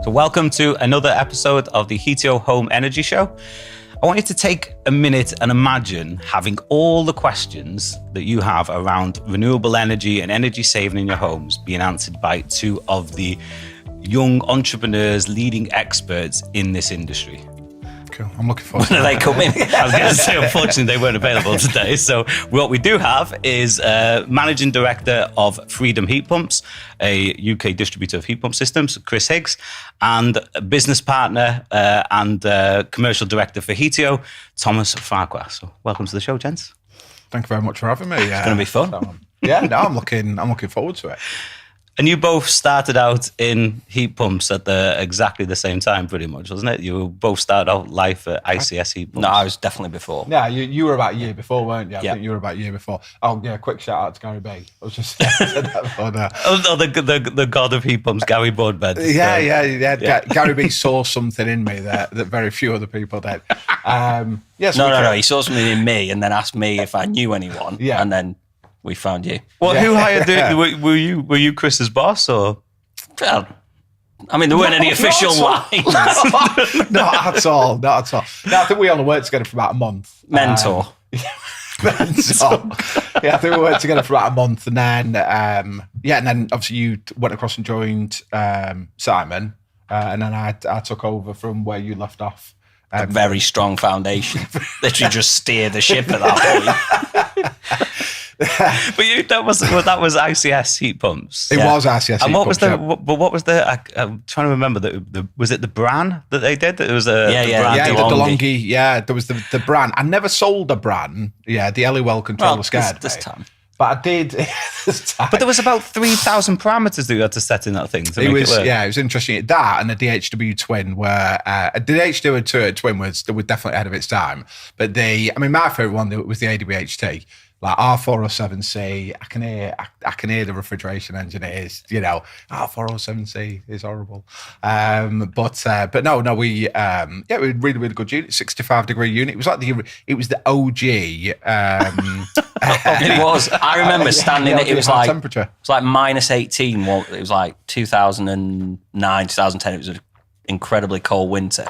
So welcome to another episode of the Heatio Home Energy Show. I want you to take a minute and imagine having all the questions that you have around renewable energy and energy saving in your homes being answered by two of the young entrepreneurs, leading experts in this industry. Cool. I'm looking forward to When are they coming? I was going to say, unfortunately, they weren't available today. So what we do have is Managing Director of Freedom Heat Pumps, a UK distributor of heat pump systems, Chris Higgs, and business partner and commercial director for Heatio, Tom Farquhar. So welcome to the show, gents. Thank you very much for having me. It's going to be fun. I'm looking forward to it. And you both started out in heat pumps at exactly the same time, pretty much, wasn't it? You both started out life at ICS heat pumps. No, I was definitely before. Yeah, you were about a year before, weren't you? I Yeah. think you were about a year before. Oh, yeah, quick shout out to Gary B. I was just said that before now. Oh, no, the god of heat pumps, Gary Broadbent. Yeah. Gary B saw something in me that very few other people did. Yes. No. He saw something in me and then asked me if I knew anyone. Yeah. And then we found you. Well, who hired you? Were you Chris's boss or? Well, I mean, there weren't any official lines. Not at all. No, I think we only worked together for about a month. Mentor. Mentor. Yeah, I think we worked together for about a month, and then and then obviously you went across and joined Simon, and then I took over from where you left off. A very strong foundation. Literally just steer the ship at that point. But that was ICS heat pumps. It was ICS. And what was I'm trying to remember was it the Bran that they did? It was the DeLonghi. Yeah, there was the Bran. I never sold a Bran. Yeah, the Elliwell controller scared this me. time. But I did this time. But there was about 3,000 parameters that you had to set in that thing to make it work. Yeah, it was interesting. That and the DHW Twin were the DHW Twin was definitely ahead of its time. But my favourite one was the AWHT. Like R407C, I can hear the refrigeration engineers, R407C is horrible. But no, we really, really good unit, 65-degree unit. It was like it was the OG. It was. I remember standing. It was like temperature. It was like minus 18. Well, it was like 2009, 2010. It was an incredibly cold winter.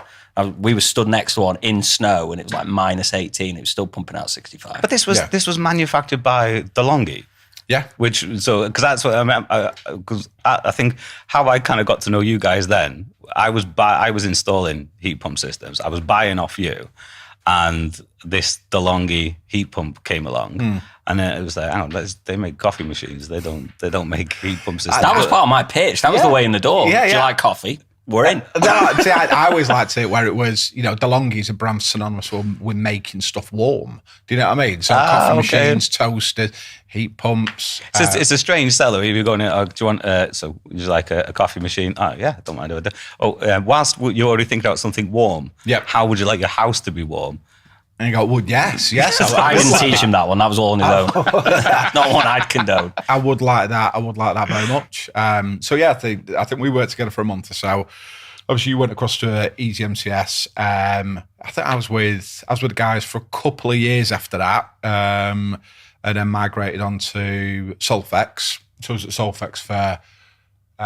We were stood next to one in snow, and it was like minus 18. It was still pumping out 65. But this was manufactured by DeLonghi. Yeah. Because that's what I meant. Because I think how I kind of got to know you guys then, I was installing heat pump systems. I was buying off you, and this DeLonghi heat pump came along, and then it was like, they make coffee machines. They don't make heat pump systems. That was part of my pitch. That was the way in the door. Yeah, Do you like coffee? We're in. I always liked it where it was, DeLonghi's a brand synonymous with making stuff warm. Do you know what I mean? So coffee machines, toasters, heat pumps. So it's a strange seller. If you're going, do you want, so you like a coffee machine? Oh, yeah, don't mind doing that. Whilst you're already thinking about something warm, how would you like your house to be warm? And you go, well, yes. I didn't teach him that one. That was all on his own. Not one I'd condone. I would like that very much. I think we worked together for a month or so. Obviously, you went across to Easy MCS. I think I was with the guys for a couple of years after that, and then migrated on to Solfex. So I was at Solfex for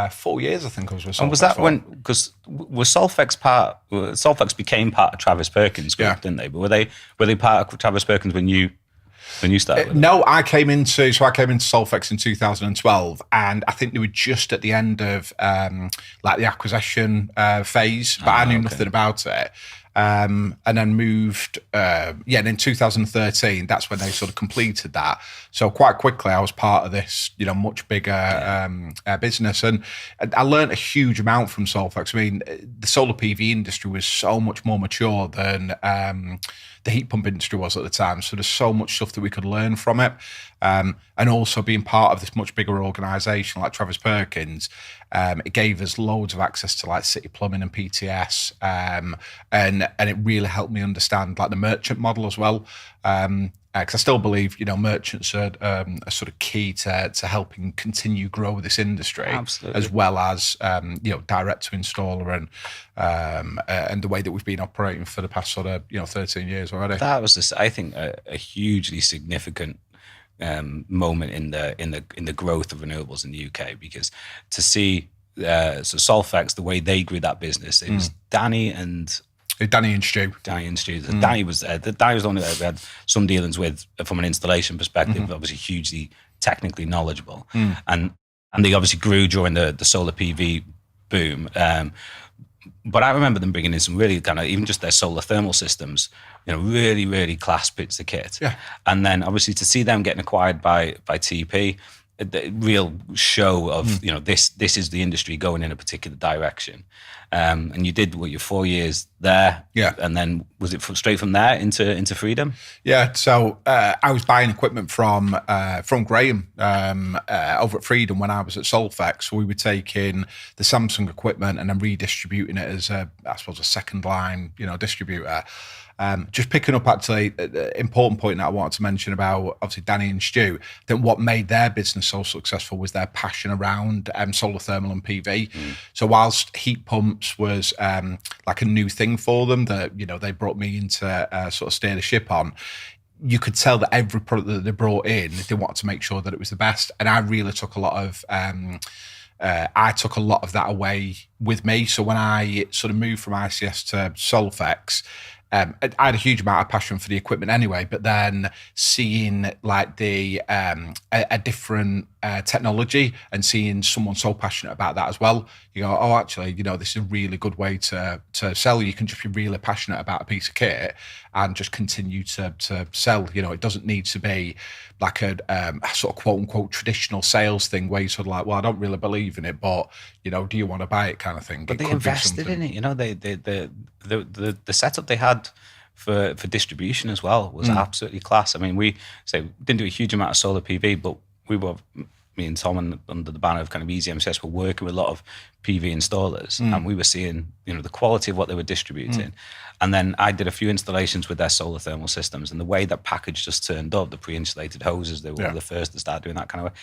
4 years, I think I was with Solfex. And was that because was Solfex became part of Travis Perkins group, didn't they? But were they part of Travis Perkins when you started with No, I came into Solfex in 2012, and I think they were just at the end of the acquisition phase, but I knew nothing about it. And then moved, and in 2013, that's when they sort of completed that. So quite quickly, I was part of this, much bigger business. And I learned a huge amount from Solfex. I mean, the solar PV industry was so much more mature than the heat pump industry was at the time. So there's so much stuff that we could learn from it. And also being part of this much bigger organisation like Travis Perkins, it gave us loads of access to like City Plumbing and PTS, and it really helped me understand like the merchant model as well. Because I still believe, merchants are sort of key to helping continue grow this industry. Absolutely. As well as direct to installer and the way that we've been operating for the past sort of 13 years already. That was I think a hugely significant moment in the growth of renewables in the UK, because to see so Solfex, the way they grew that business, it was Danny and Stu. Danny was Danny was the one that we had some dealings with from an installation perspective, obviously hugely technically knowledgeable, and they obviously grew during the solar PV boom. But I remember them bringing in some really kind of, even just their solar thermal systems, really, really class bits of kit. Yeah. And then obviously to see them getting acquired by TP, the real show of, this is the industry going in a particular direction. And you did your 4 years there. Yeah. And then was it straight from there into Freedom? Yeah. So I was buying equipment from Graham over at Freedom when I was at Solfex. We were taking the Samsung equipment and then redistributing it as a second line, distributor. Just picking up actually the important point that I wanted to mention about obviously Danny and Stu, that what made their business so successful was their passion around solar thermal and PV. So whilst heat pumps was like a new thing for them that, they brought me in to sort of steer the ship on, you could tell that every product that they brought in, they wanted to make sure that it was the best. And I really took a lot of that away with me. So when I sort of moved from ICS to Solfex, I had a huge amount of passion for the equipment anyway, but then seeing like a different technology and seeing someone so passionate about that as well, you go, oh, actually, this is a really good way to sell. You can just be really passionate about a piece of kit and just continue to sell. It doesn't need to be like a sort of quote unquote traditional sales thing where you're sort of like, well, I don't really believe in it, but do you want to buy it kind of thing. But they invested in it. The setup they had for distribution as well was absolutely class. I mean, we didn't do a huge amount of solar PV, but me and Tom under the banner of kind of Easy MCS were working with a lot of PV installers, and we were seeing the quality of what they were distributing. And then I did a few installations with their solar thermal systems, and the way that package just turned up, the pre-insulated hoses, they were one of the first to start doing that kind of way.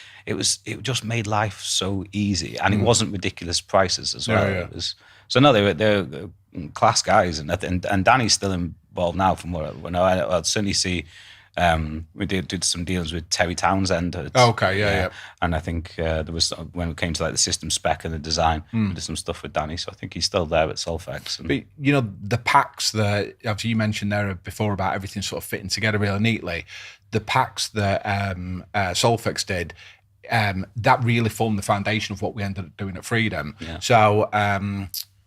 It just made life so easy, and it wasn't ridiculous prices as well. Yeah. It was, so no, they're class guys, and Danny's still involved now. From what I know, I'd certainly see. We did some deals with Terry Townsend. Yeah. And I think there was, when it came to like the system spec and the design, we did some stuff with Danny. So I think he's still there at Solfex. But the packs that obviously you mentioned there before about everything sort of fitting together really neatly. The packs that Solfex did, that really formed the foundation of what we ended up doing at Freedom. Yeah.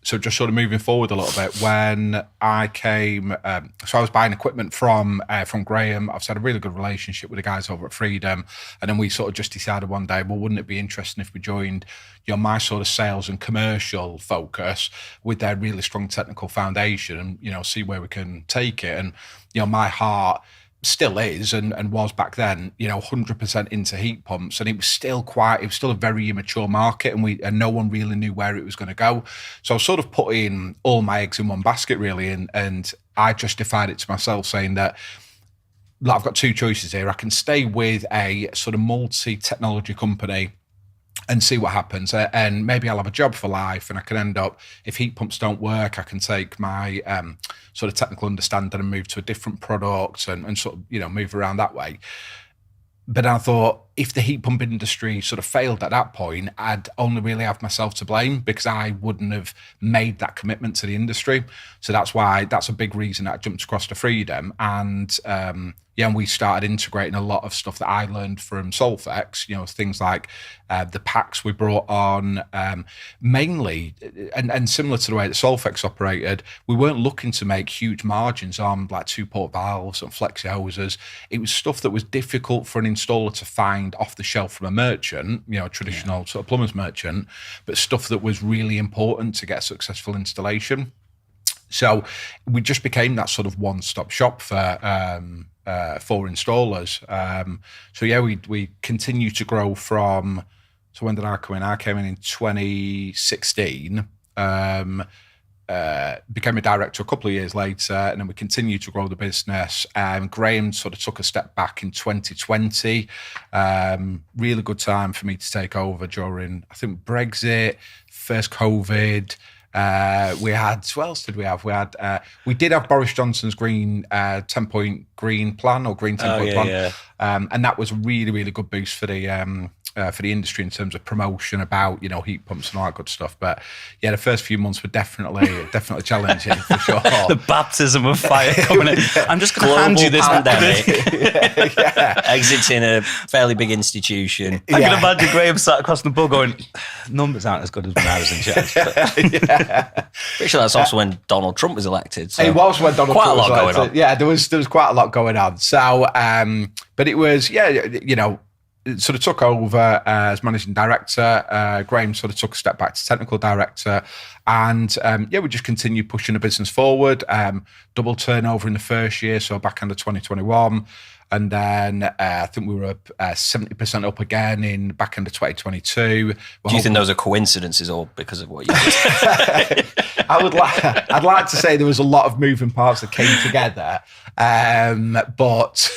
So just sort of moving forward a little bit, when I came, so I was buying equipment from Graham. I've had a really good relationship with the guys over at Freedom, and then we sort of just decided one day, well, wouldn't it be interesting if we joined, my sort of sales and commercial focus with their really strong technical foundation, and see where we can take it. And my heart still is and was back then, 100% into heat pumps, and it was still a very immature market, and no one really knew where it was going to go. So I was sort of putting all my eggs in one basket really, and I justified it to myself saying that, look, I've got two choices here. I can stay with a sort of multi-technology company and see what happens, and maybe I'll have a job for life, and I can end up, if heat pumps don't work, I can take my sort of technical understanding and move to a different product and sort of move around that way. But I thought, if the heat pump industry sort of failed at that point, I'd only really have myself to blame, because I wouldn't have made that commitment to the industry. So that's a big reason that I jumped across to Freedom. And and we started integrating a lot of stuff that I learned from Solfex, things like the packs we brought on, mainly, and similar to the way that Solfex operated, we weren't looking to make huge margins on like 2-port valves and flexi hoses. It was stuff that was difficult for an installer to find off the shelf from a merchant, a traditional sort of plumber's merchant, but stuff that was really important to get a successful installation. So we just became that sort of one-stop shop for installers. We continue to grow from. So when did I come in? I came in 2016. Became a director a couple of years later, and then we continued to grow the business. Graham sort of took a step back in 2020. Really good time for me to take over during, I think, Brexit, first COVID. We had, what else did we have? We did have Boris Johnson's green 10-point green plan, or green 10-point plan. Yeah. And that was a really, really good boost for the for the industry in terms of promotion about heat pumps and all that good stuff. But yeah, the first few months were definitely challenging for sure. The baptism of fire coming in. I'm just going to hand you this pandemic. Exiting a fairly big institution. I can imagine Graham sat across the board going, numbers aren't as good as when I was in charge. Pretty sure that's also when Donald Trump was elected. So it was when Donald Trump was elected. Quite a lot going on. Yeah, there was quite a lot going on. So, but it was, sort of took over as managing director. Graham sort of took a step back to technical director, and we just continued pushing the business forward. Double turnover in the first year, so back end of 2021. And then I think we were up 70% up again in back end of 2022. Do you think those are coincidences or because of what you did? I'd like to say there was a lot of moving parts that came together, but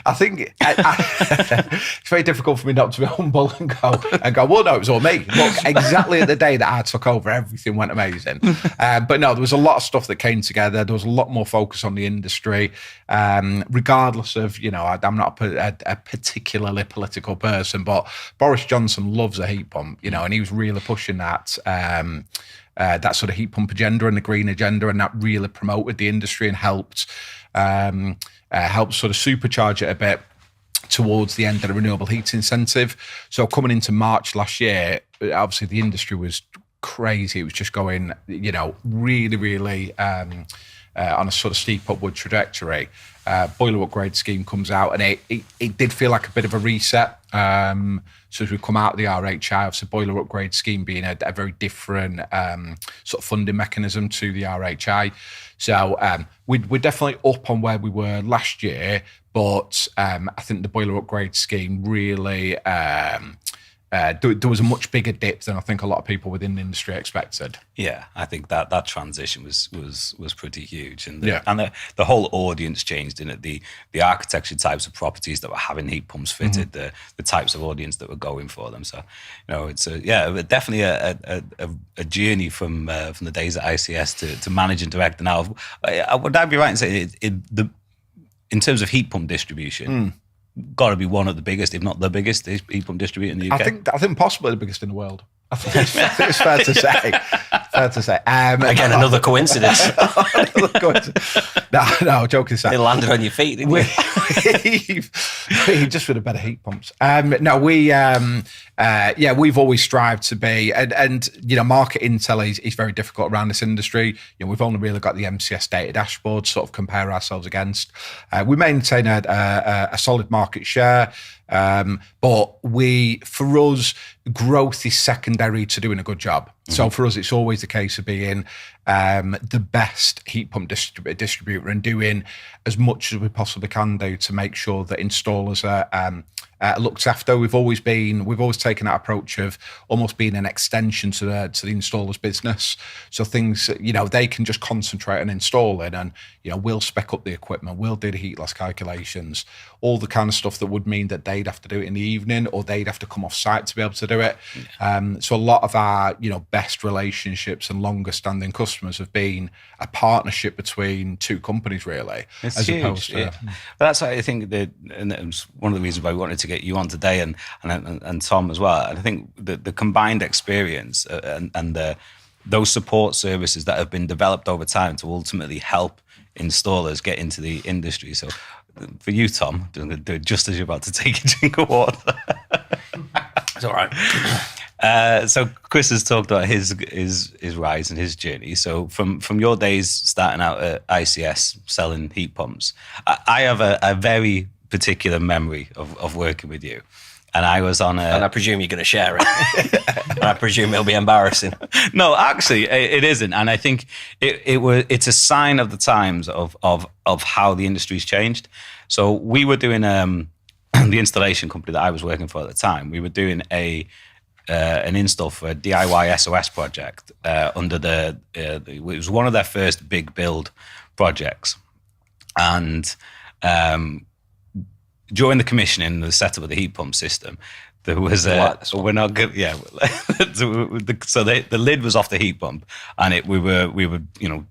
I think it's very difficult for me not to be humble and go. Well, no, it was all me. Look, exactly at the day that I took over, everything went amazing. But no, there was a lot of stuff that came together. There was a lot more focus on the industry, regardless of I'm not a particularly political person, but Boris Johnson loves a heat pump, and he was really pushing that. That sort of heat pump agenda and the green agenda, and that really promoted the industry and helped sort of supercharge it a bit towards the end of the renewable heat incentive. So coming into March last year, obviously the industry was crazy. It was just going, really, really on a sort of steep upward trajectory. Boiler upgrade scheme comes out, and it did feel like a bit of a reset. So as we come out of the RHI, obviously boiler upgrade scheme being a very different sort of funding mechanism to the RHI. So we're definitely up on where we were last year, but I think the boiler upgrade scheme really there was a much bigger dip than I think a lot of people within the industry expected. Yeah, I think that transition was pretty huge, and the whole audience changed in it. The architecture types of properties that were having heat pumps fitted, the types of audience that were going for them. So, it's definitely a journey from the days at ICS to manage and direct. Now, would I be right in saying in terms of heat pump distribution? Got to be one of the biggest, if not the biggest, heat pump distributor in the UK. I think possibly the biggest in the world. I think it's fair to say. Again, another coincidence. No, joking aside. It landed on your feet, didn't you? Just with a better heat pumps. We've always strived to be, and market intel is very difficult around this industry. We've only really got the MCS data dashboard to sort of compare ourselves against. We maintain a solid market share. But for us, growth is secondary to doing a good job. So for us, it's always the case of being the best heat pump distributor and doing as much as we possibly can do to make sure that installers are looked after. We've always taken that approach of almost being an extension to the installer's business. So things, they can just concentrate on installing, and we'll spec up the equipment, we'll do the heat loss calculations, all the kind of stuff that would mean that they'd have to do it in the evening, or they'd have to come off site to be able to do it. So a lot of our best relationships and longer standing customers have been a partnership between two companies, really. It's as huge, opposed to that's why I think and it was one of the reasons why we wanted to get you on today, and Tom as well. And I think the combined experience and those support services that have been developed over time to ultimately help installers get into the industry. So for you, Tom, I'm going to do it just as you're about to take a drink of water. It's all right. So Chris has talked about his rise and his journey. So from your days starting out at ICS selling heat pumps, I have a very particular memory of working with you. And I was on And I presume you're going to share it. And I presume it'll be embarrassing. No, actually, it isn't. And I think it's a sign of the times of how the industry's changed. So we were doing the installation company that I was working for at the time. We were doing an install for a DIY SOS project under it was one of their first big build projects. And during the commissioning and the setup of the heat pump system, there was we're not good. Yeah. So the lid was off the heat pump, and we were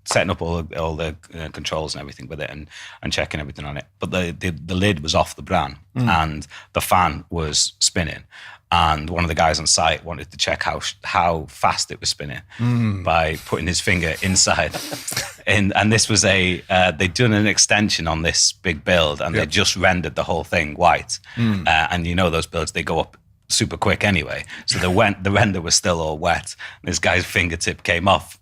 setting up all the controls and everything with it, and checking everything on it. But the lid was off the bran, and the fan was spinning. And one of the guys on site wanted to check how fast it was spinning by putting his finger inside. And this was they'd done an extension on this big build, and they just rendered the whole thing white. And those builds, they go up super quick anyway. So the render was still all wet. This guy's fingertip came off.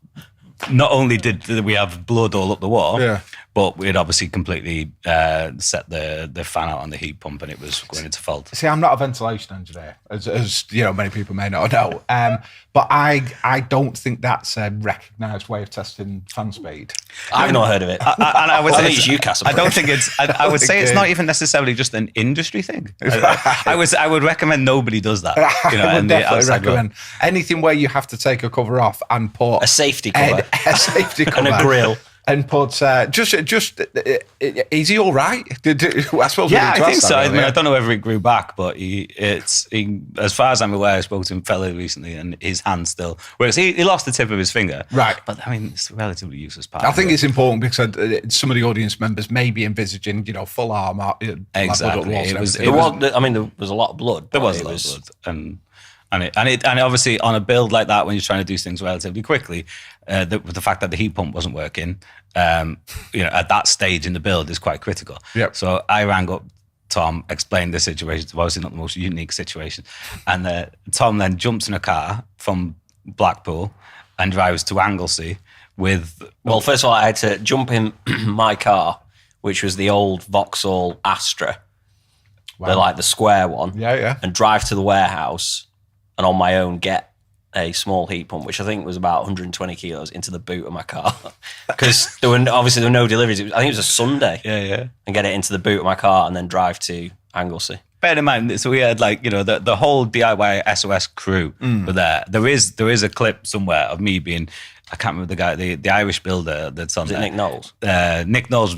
Not only did we have blood all up the wall, but we'd obviously completely set the fan out on the heat pump, and it was going into fault. See, I'm not a ventilation engineer, as many people may not know. But I don't think that's a recognised way of testing fan speed. I've not heard of it. I would say it's UCAS. I don't think it's. I would say it's not even necessarily just an industry thing. I would recommend nobody does that. I would definitely recommend anything where you have to take a cover off and put a safety cover, and a grill. And put is he all right? I suppose. Yeah, I think so. I don't know whether it grew back, but he, as far as I'm aware, I spoke to him fairly recently, and his hand still works. He lost the tip of his finger, right? But I mean, it's a relatively useless part. I think it's important because some of the audience members may be envisaging, full arm. Exactly. There was a lot of blood. There was a lot of blood, and obviously on a build like that, when you're trying to do things relatively quickly, the fact that the heat pump wasn't working, at that stage in the build is quite critical. Yep. So I rang up Tom, explained the situation. It's obviously not the most unique situation, and Tom then jumps in a car from Blackpool and drives to Anglesey with. Well, first of all, I had to jump in my car, which was the old Vauxhall Astra, the square one. Yeah. And drive to the warehouse. And on my own, get a small heat pump, which I think was about 120 kilos, into the boot of my car. Because there were no deliveries. I think it was a Sunday. Yeah. And get it into the boot of my car and then drive to Anglesey. Bear in mind, so we had the whole DIY SOS crew were there. There is a clip somewhere of me being, I can't remember the guy, the Irish builder that's on there. Nick Knowles? Nick Knowles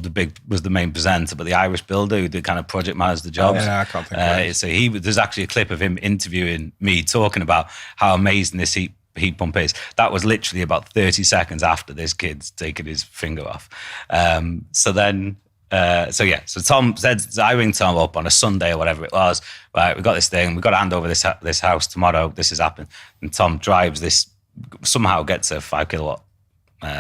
was the main presenter, but the Irish builder who did kind of project manage the jobs. Yeah, I can't think of it. So there's actually a clip of him interviewing me, talking about how amazing this heat pump is. That was literally about 30 seconds after this kid's taken his finger off. So Tom said, I ring Tom up on a Sunday or whatever it was. Right, we got this thing. We got to hand over this house tomorrow. This has happened. And Tom drives this, somehow gets a 5 kilowatt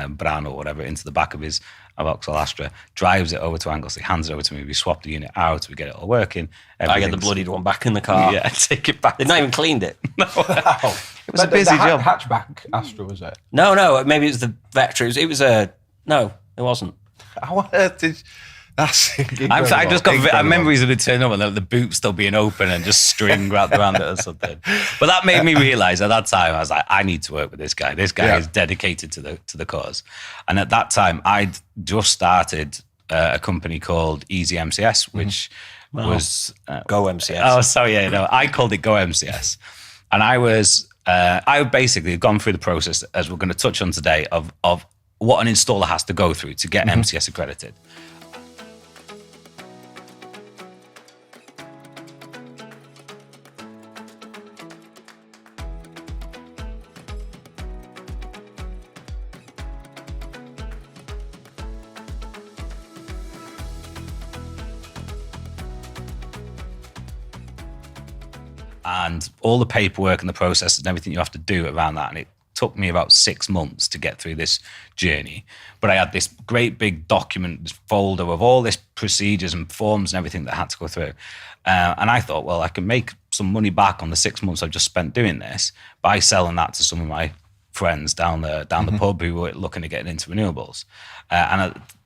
bran or whatever into the back of his Vauxhall Astra, drives it over to Anglesey, hands it over to me. We swap the unit out. We get it all working. I get the bloodied one back in the car. Yeah, take it back. They've not even cleaned it. No. It was a busy job. Hatchback Astra, was it? No. Maybe it was the Vectra. No, it wasn't. That's I just got memories of it turning up and the boot still being open and just string wrapped around it or something. But that made me realise at that time, I was like, I need to work with this guy. This guy is dedicated to the cause. And at that time, I'd just started a company called Easy MCS, which was Go MCS. Oh, sorry, yeah, no, I called it Go MCS, and I basically had gone through the process, as we're going to touch on today, of what an installer has to go through to get MCS accredited. And all the paperwork and the processes and everything you have to do around that. And it took me about 6 months to get through this journey. But I had this great big document, this folder of all this procedures and forms and everything that I had to go through. And I thought, well, I can make some money back on the 6 months I've just spent doing this by selling that to some of my friends down the pub who were looking to get into renewables.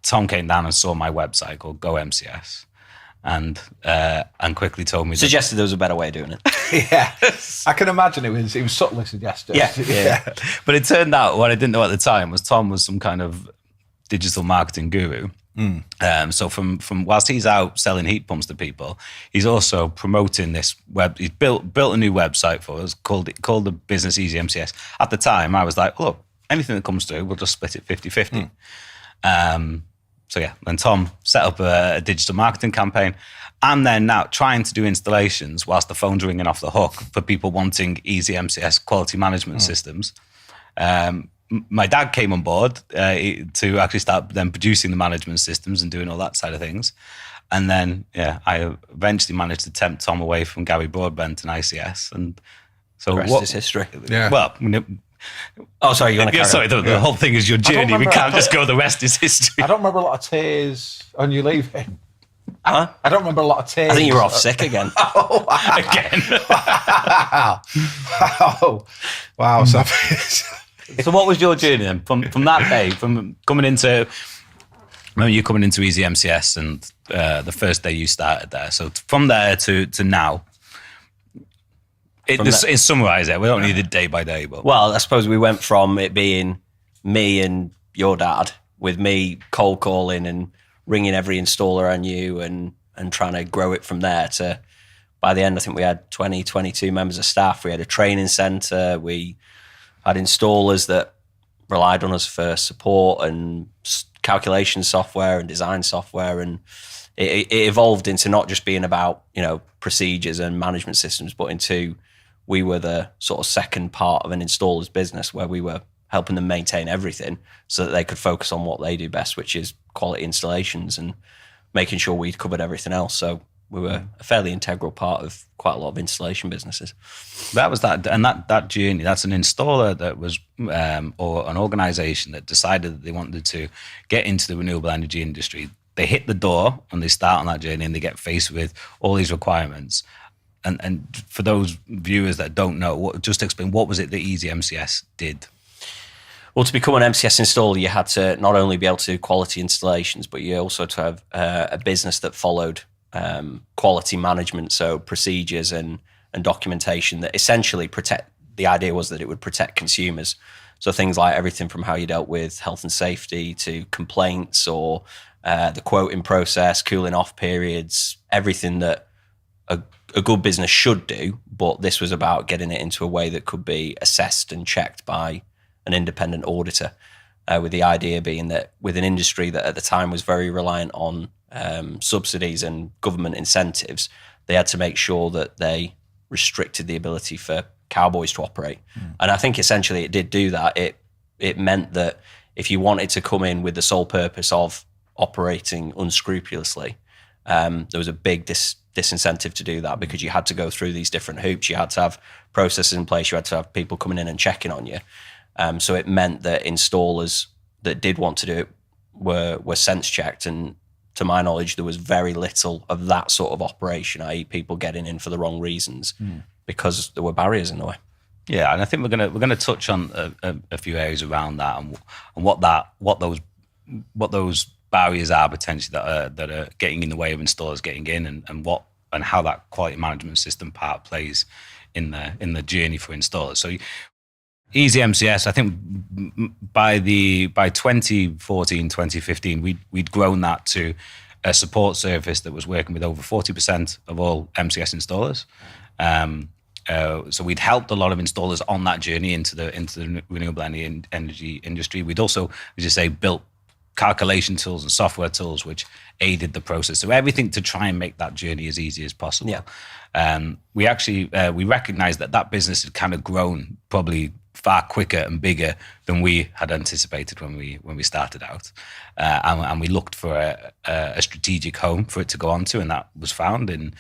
Tom came down and saw my website called Go MCS. And quickly told me suggested there was a better way of doing it. Yeah, I can imagine it was subtly suggested. Yeah. But it turned out what I didn't know at the time was Tom was some kind of digital marketing guru. So from whilst he's out selling heat pumps to people, he's also promoting this web. He's built a new website for us called the Business Easy MCS. At the time, I was like, look, anything that comes through, we'll just split it 50-50. then Tom set up a digital marketing campaign, and then now trying to do installations whilst the phone's ringing off the hook for people wanting easy MCS quality management systems. My dad came on board to actually start then producing the management systems and doing all that side of things. And then, I eventually managed to tempt Tom away from Gary Broadbent and ICS. And so the rest is history. Yeah. Well, oh, sorry, you want to carry sorry, the whole thing is your journey. We can't just go, the rest is history. I don't remember a lot of tears on you leaving. Huh? I don't remember a lot of tears. I think you were off sick again. Again. Wow. So, So what was your journey then? From that day, from coming into... Remember you coming into Easy MCS and the first day you started there. So from there to now, summarise it. We don't need it day by day. But Well, I suppose we went from it being me and your dad, with me cold calling and ringing every installer I knew and trying to grow it from there to, by the end, I think we had 20, 22 members of staff. We had a training centre. We had installers that relied on us for support and calculation software and design software, and it evolved into not just being about procedures and management systems, but into we were the sort of second part of an installer's business where we were helping them maintain everything so that they could focus on what they do best, which is quality installations and making sure we'd covered everything else. So we were a fairly integral part of quite a lot of installation businesses. That was that, and that journey. That's an installer that was, or an organisation that decided that they wanted to get into the renewable energy industry. They hit the door and they start on that journey, and they get faced with all these requirements. And for those viewers that don't know, just explain, what was it that Easy MCS did? Well, to become an MCS installer, you had to not only be able to do quality installations, but you also had to have a business that followed quality management, so procedures and documentation that essentially protect. The idea was that it would protect consumers. So things like everything from how you dealt with health and safety to complaints or the quoting process, cooling off periods, everything that a good business should do. But this was about getting it into a way that could be assessed and checked by an independent auditor, with the idea being that with an industry that at the time was very reliant on subsidies and government incentives, they had to make sure that they restricted the ability for cowboys to operate. And I think essentially it did do that. It meant that if you wanted to come in with the sole purpose of operating unscrupulously, there was a big disincentive to do that, because you had to go through these different hoops. You had to have processes in place. You had to have people coming in and checking on you. So it meant that installers that did want to do it were sense checked, and to my knowledge, there was very little of that sort of operation, i.e. people getting in for the wrong reasons because there were barriers in the way. Yeah, and I think we're gonna touch on a few areas around that and what those barriers are potentially that are getting in the way of installers getting in, and how that quality management system part plays in the journey for installers. So Easy MCS, I think by 2014, 2015, we'd grown that to a support service that was working with over 40% of all MCS installers. So we'd helped a lot of installers on that journey into the renewable energy industry. We'd also, as you say, built calculation tools and software tools which aided the process. So everything to try and make that journey as easy as possible. Yeah. We actually we recognized that business had kind of grown probably far quicker and bigger than we had anticipated when we started out, and we looked for a strategic home for it to go on to, and that was found in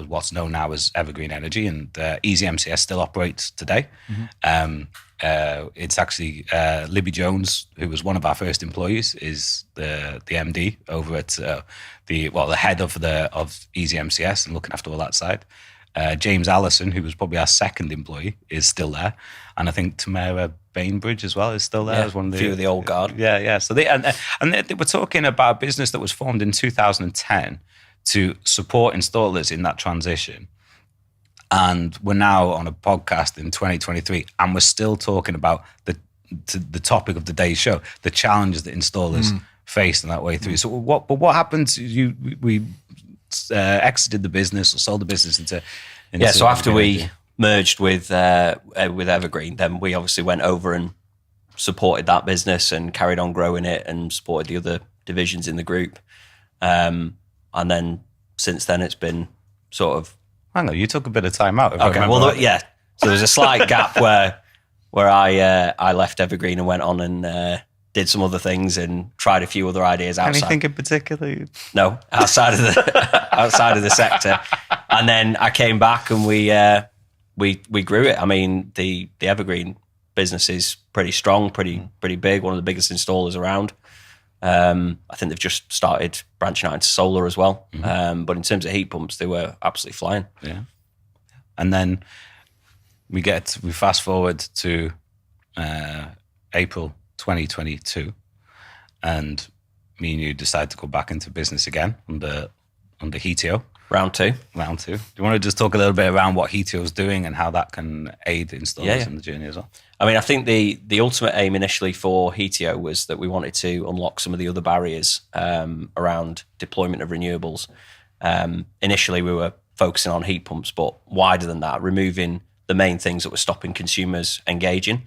what's known now as Evergreen Energy, and Easy MCS still operates today. It's actually Libby Jones, who was one of our first employees, is the MD over at the head of Easy MCS and looking after all that side. James Allison, who was probably our second employee, is still there, and I think Tamara Bainbridge as well is still there as one of the few of the old guard. Yeah. So they were talking about a business that was formed in 2010 to support installers in that transition. And we're now on a podcast in 2023, and we're still talking about the topic of today's show, the challenges that installers face in that way through. So what happened? We exited the business or sold the business into so after we merged with Evergreen, then we obviously went over and supported that business and carried on growing it and supported the other divisions in the group. And then since then, it's been sort of... Hang on, you took a bit of time out. Okay, well, yeah. So there was a slight gap where I left Evergreen and went on and did some other things and tried a few other ideas outside. Anything in particular? No, outside of the sector. And then I came back and we grew it. I mean, the Evergreen business is pretty strong, pretty big, one of the biggest installers around. I think they've just started branching out into solar as well. Mm-hmm. But in terms of heat pumps, they were absolutely flying. Yeah. And then we fast forward to April 2022, and me and you decide to go back into business again under Heatio. Round two. Do you want to just talk a little bit around what Heatio is doing and how that can aid installers in the journey as well? I mean, I think the ultimate aim initially for Heatio was that we wanted to unlock some of the other barriers around deployment of renewables. Initially, we were focusing on heat pumps, but wider than that, removing the main things that were stopping consumers engaging.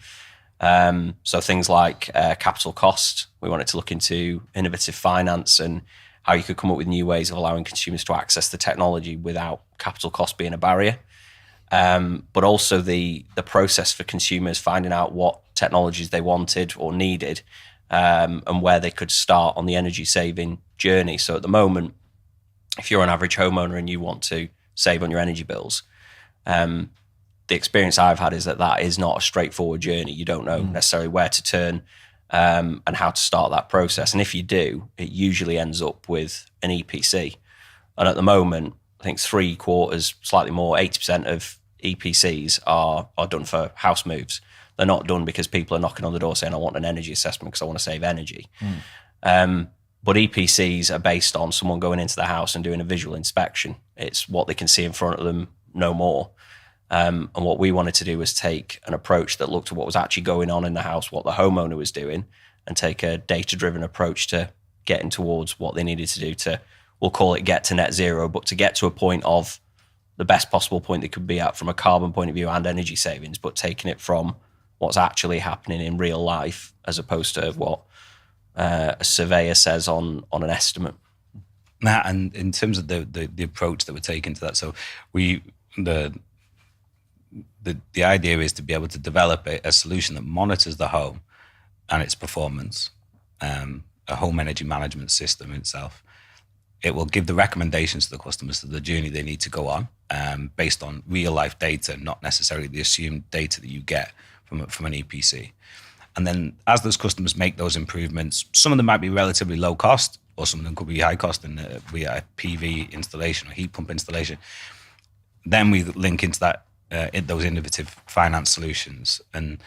So things like capital cost. We wanted to look into innovative finance and how you could come up with new ways of allowing consumers to access the technology without capital cost being a barrier. But also the process for consumers finding out what technologies they wanted or needed, and where they could start on the energy saving journey. So at the moment, if you're an average homeowner and you want to save on your energy bills, the experience I've had is that is not a straightforward journey. You don't know necessarily where to turn and how to start that process. And if you do, it usually ends up with an EPC. And at the moment, I think 3/4, slightly more, 80% of EPCs are done for house moves. They're not done because people are knocking on the door saying, I want an energy assessment because I want to save energy. But EPCs are based on someone going into the house and doing a visual inspection. It's what they can see in front of them, no more. And what we wanted to do was take an approach that looked at what was actually going on in the house, what the homeowner was doing, and take a data-driven approach to getting towards what they needed to do to, we'll call it get to net zero, but to get to a point of the best possible point they could be at from a carbon point of view and energy savings, but taking it from what's actually happening in real life as opposed to what a surveyor says on an estimate. And in terms of the approach that we're taking to that, so the idea is to be able to develop a solution that monitors the home and its performance, a home energy management system itself. It will give the recommendations to the customers to the journey they need to go on, based on real life data, not necessarily the assumed data that you get from an EPC. And then as those customers make those improvements, some of them might be relatively low cost, or some of them could be high cost in via a PV installation or heat pump installation. Then we link into that, those innovative finance solutions. And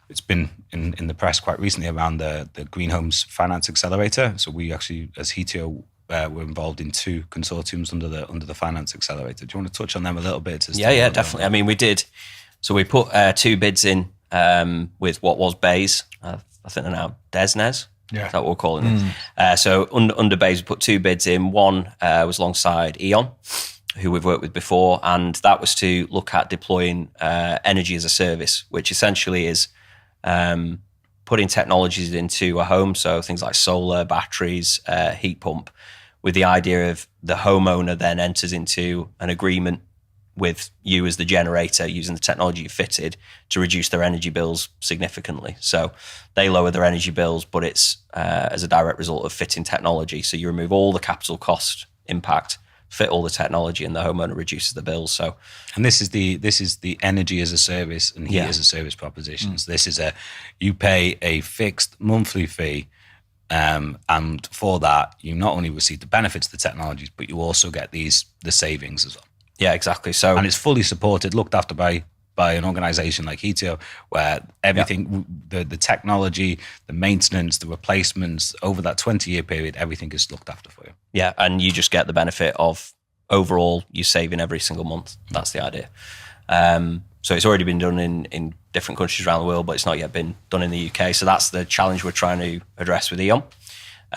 it's been in the press quite recently around the Green Homes Finance Accelerator. So we actually, as Heatio, were involved in 2 consortiums under the Finance Accelerator. Do you want to touch on them a little bit? Yeah, definitely. I mean, we did. So we put 2 bids in with what was BAYS. I think they're now DESNES. Yeah. Is that what we're calling it? So under BAYS, we put 2 bids in. One was alongside E.ON, who we've worked with before, and that was to look at deploying energy as a service, which essentially is putting technologies into a home, so things like solar, batteries, heat pump, with the idea of the homeowner then enters into an agreement with you as the generator using the technology you fitted to reduce their energy bills significantly. So they lower their energy bills, but it's as a direct result of fitting technology. So you remove all the capital cost impact, fit all the technology, and the homeowner reduces the bills. So, and this is the energy as a service and heat as a service proposition. So this is you pay a fixed monthly fee, and for that you not only receive the benefits of the technologies, but you also get the savings as well. Yeah, exactly. So, and it's fully supported, looked after by an organisation like Heatio, where everything, the technology, the maintenance, the replacements over that 20-year period, everything is looked after for you. Yeah, and you just get the benefit of overall you saving every single month. That's the idea. So it's already been done in different countries around the world, but it's not yet been done in the UK. So that's the challenge we're trying to address with E.ON,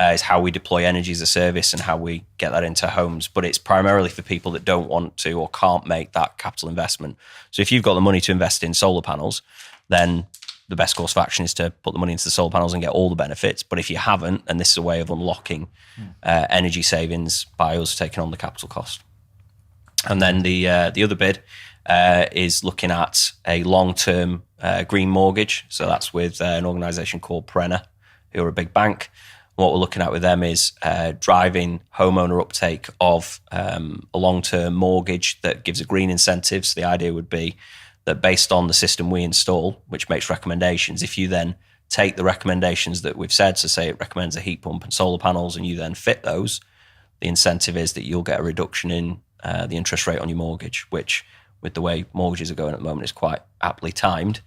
is how we deploy energy as a service and how we get that into homes. But it's primarily for people that don't want to or can't make that capital investment. So if you've got the money to invest in solar panels, then the best course of action is to put the money into the solar panels and get all the benefits. But if you haven't, and this is a way of unlocking energy savings by us taking on the capital cost. And then the other bid is looking at a long-term green mortgage. So that's with an organisation called Perenna, who are a big bank. What we're looking at with them is driving homeowner uptake of a long-term mortgage that gives a green incentive. So the idea would be that based on the system we install, which makes recommendations, if you then take the recommendations that we've said, so say it recommends a heat pump and solar panels, and you then fit those, the incentive is that you'll get a reduction in the interest rate on your mortgage, which with the way mortgages are going at the moment is quite aptly timed.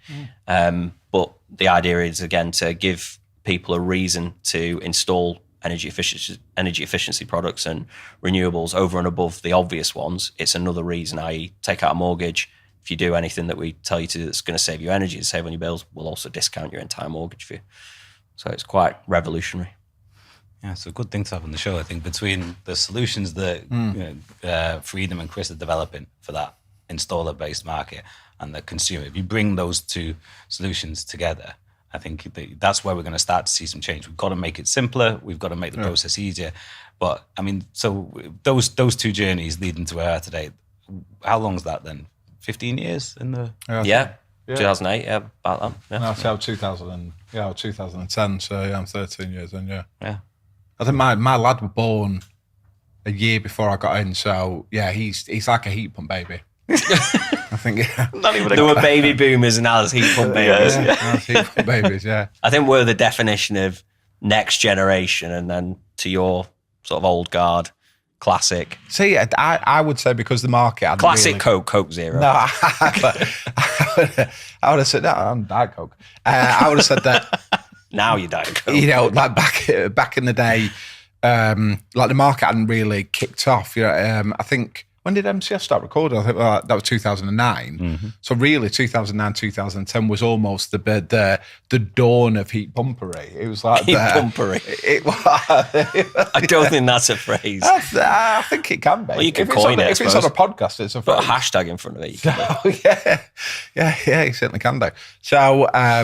But the idea is, again, to give people a reason to install energy efficiency products and renewables over and above the obvious ones. It's another reason, i.e. take out a mortgage. If you do anything that we tell you to do that's going to save you energy, to save on your bills, we'll also discount your entire mortgage for you. So it's quite revolutionary. Yeah, it's a good thing to have on the show, I think, between the solutions that Freedom and Chris are developing for that installer-based market and the consumer. If you bring those two solutions together, I think that's where we're going to start to see some change. We've got to make it simpler. We've got to make the process easier. But I mean, so those two journeys leading to where we are today, how long is that then? 15 years in the... Yeah. 2008, about that. Yeah. No, so 2010, so I'm 13 years in, Yeah. I think my lad was born a year before I got in, so yeah, he's like a heat pump baby. I think There were baby boomers and now there's heat pump babies. Heat pump babies, yeah. I think we're the definition of next generation, and then to your sort of old guard, classic. See, I would say because the market hadn't Classic Coke Zero. No, I would have said that. I'm Diet Coke. I would have said that. Now you Diet Coke. You know, like back in the day, like the market hadn't really kicked off. You know, I think, when did MCS start recording? I think that was 2009. Mm-hmm. So really, 2009, 2010 was almost the dawn of heat pumpery. It was like heat pumpery. It was. I don't think that's a phrase. I think it can be. Well, you can coin it. If it's on a podcast, it's a phrase. Put a hashtag in front of it. Yeah, you certainly can do. So I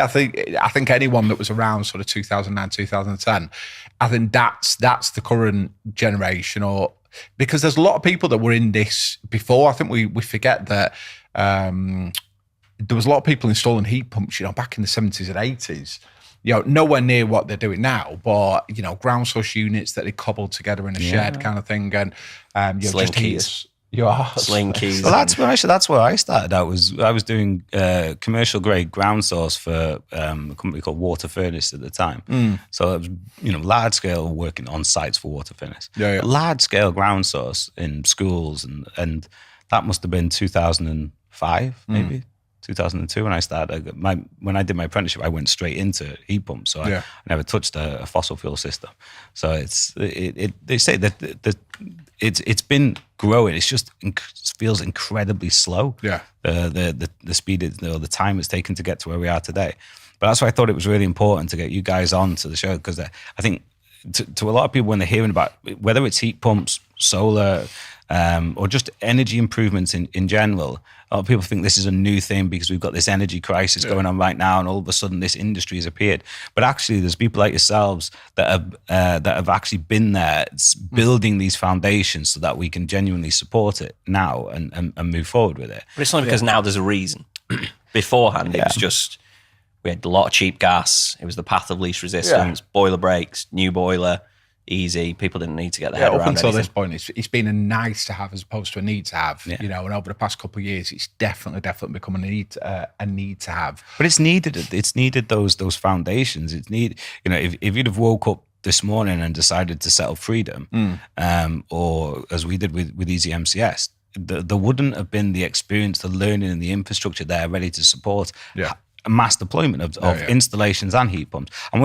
think anyone that was around sort of 2009, 2010, I think that's the current generation, or because there's a lot of people that were in this before. I think we forget that there was a lot of people installing heat pumps, you know, back in the 70s and 80s. You know, nowhere near what they're doing now, but you know, ground source units that they cobbled together in a shed kind of thing, and you know, just heaters. Sling keys. Well, that's where I started out. I was doing commercial grade ground source for a company called Water Furnace at the time. So it was, you know, large scale working on sites for Water Furnace. Large scale ground source in schools, and that must have been 2005 maybe. 2002 when I started. When I did my apprenticeship, I went straight into heat pumps, so I never touched a fossil fuel system. So they say that it's been growing. It's just feels incredibly slow. Yeah, the speed, the time it's taken to get to where we are today. But that's why I thought it was really important to get you guys on to the show, because I think to a lot of people, when they're hearing about whether it's heat pumps, solar, or just energy improvements in general, a lot of people think this is a new thing because we've got this energy crisis going on right now, and all of a sudden this industry has appeared. But actually, there's people like yourselves that have actually been there, building these foundations so that we can genuinely support it now and move forward with it. But it's only because now there's a reason. Beforehand, it was just, we had a lot of cheap gas. It was the path of least resistance, boiler breaks, new boiler, easy. People didn't need to get their head around up until anything. this point, it's been a nice to have as opposed to a need to have. You know, and over the past couple of years, it's definitely become a need to have. But it's needed. It's needed those foundations. It's need. You know, if you'd have woke up this morning and decided to set up Freedom, or as we did with Easy MCS, there wouldn't have been the experience, the learning, and the infrastructure there ready to support a mass deployment of installations and heat pumps. And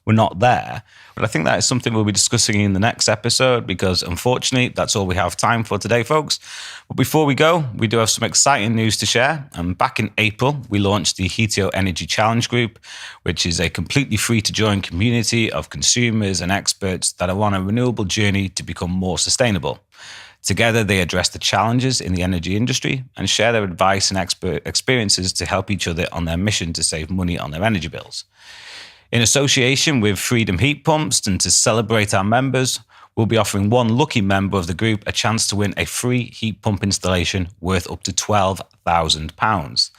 we're not there. But I think that is something we'll be discussing in the next episode, because unfortunately, that's all we have time for today, folks. But before we go, we do have some exciting news to share. And back in April, we launched the Heatio Energy Challenge Group, which is a completely free to join community of consumers and experts that are on a renewable journey to become more sustainable. Together, they address the challenges in the energy industry and share their advice and experiences to help each other on their mission to save money on their energy bills. In association with Freedom Heat Pumps and to celebrate our members, we'll be offering one lucky member of the group a chance to win a free heat pump installation worth up to £12,000.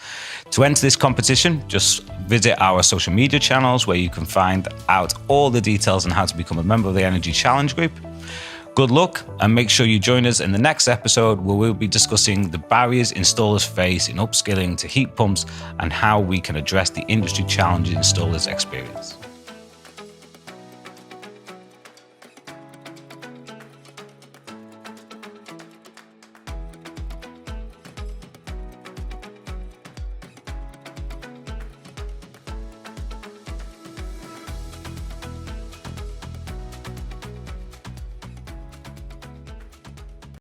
To enter this competition, just visit our social media channels where you can find out all the details on how to become a member of the Energy Challenge group. Good luck, and make sure you join us in the next episode where we'll be discussing the barriers installers face in upskilling to heat pumps and how we can address the industry challenges installers experience.